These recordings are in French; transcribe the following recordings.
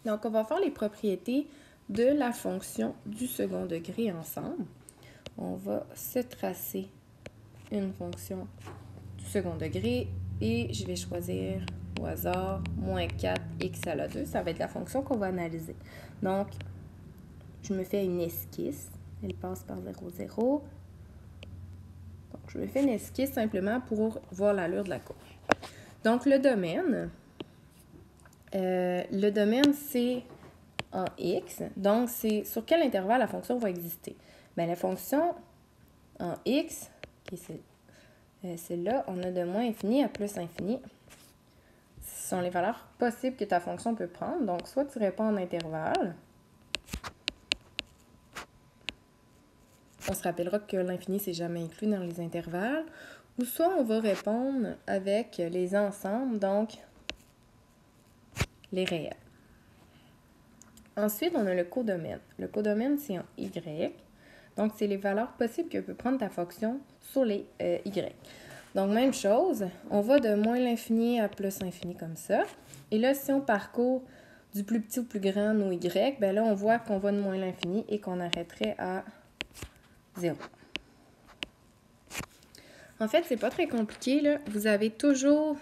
Donc, on va faire les propriétés de la fonction du second degré ensemble. On va se tracer une fonction du second degré et je vais choisir au hasard moins 4x à la 2. Ça va être la fonction qu'on va analyser. Donc, je me fais une esquisse. Elle passe par 0, 0. Donc, je me fais une esquisse simplement pour voir l'allure de la courbe. Donc, le domaine, c'est en x. Donc, c'est sur quel intervalle la fonction va exister. Bien, la fonction en x, qui est celle-là, on a de moins infini à plus infini. Ce sont les valeurs possibles que ta fonction peut prendre. Donc, soit tu réponds en intervalle. On se rappellera que l'infini, c'est jamais inclus dans les intervalles. Ou soit on va répondre avec les ensembles, donc les réels. Ensuite, on a le codomaine. Le codomaine, c'est en y. Donc, c'est les valeurs possibles que peut prendre ta fonction sur les y. Donc, même chose, on va de moins l'infini à plus l'infini comme ça. Et là, si on parcourt du plus petit au plus grand nos y, bien là, on voit qu'on va de moins l'infini et qu'on arrêterait à 0. En fait, c'est pas très compliqué, là. Vous avez toujours...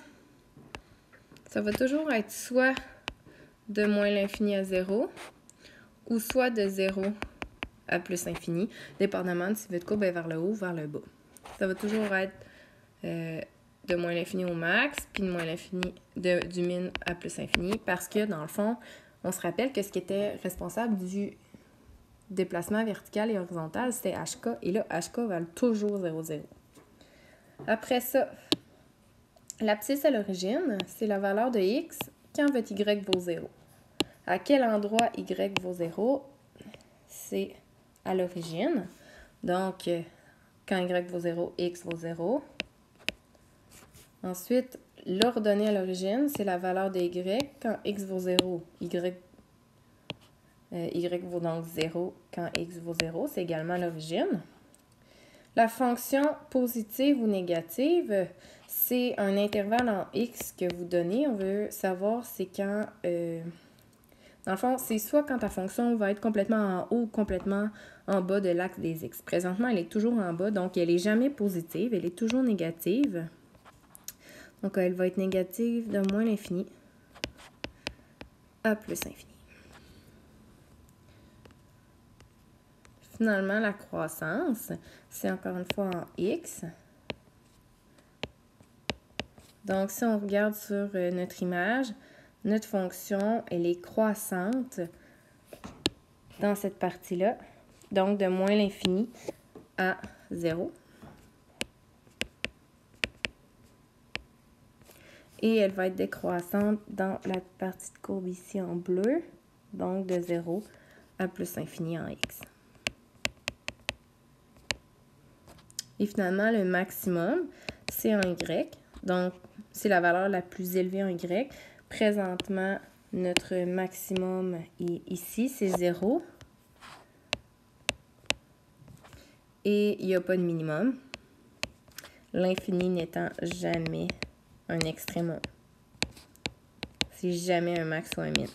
Ça va toujours être soit de moins l'infini à 0 ou soit de 0 à plus infini, dépendamment de si votre courbe est vers le haut ou vers le bas. Ça va toujours être de moins l'infini au max, puis de moins l'infini du min à plus infini, parce que, dans le fond, on se rappelle que ce qui était responsable du déplacement vertical et horizontal, c'était HK, et là, HK valent toujours 0, 0. Après ça, l'abscisse à l'origine, c'est la valeur de x quand votre y vaut 0. À quel endroit y vaut 0? C'est à l'origine. Donc, quand y vaut 0, x vaut 0. Ensuite, l'ordonnée à l'origine, c'est la valeur de y. Quand x vaut 0, y vaut donc 0 quand x vaut 0. C'est également à l'origine. La fonction positive ou négative, c'est un intervalle en x que vous donnez. On veut savoir c'est quand... dans le fond, c'est soit quand ta fonction va être complètement en haut ou complètement en bas de l'axe des x. Présentement, elle est toujours en bas, donc elle n'est jamais positive, elle est toujours négative. Donc, elle va être négative de moins l'infini à plus infini. Finalement, la croissance, c'est encore une fois en x. Donc, si on regarde sur notre image, notre fonction, elle est croissante dans cette partie-là. Donc, de moins l'infini à 0. Et elle va être décroissante dans la partie de courbe ici en bleu. Donc, de 0 à plus infini en x. Et finalement, le maximum, c'est en y. Donc, c'est la valeur la plus élevée en y. Présentement, notre maximum est ici, c'est 0. Et il n'y a pas de minimum. L'infini n'étant jamais un extrémum. C'est jamais un max ou un min.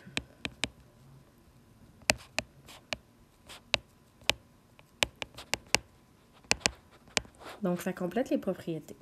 Donc, ça complète les propriétés.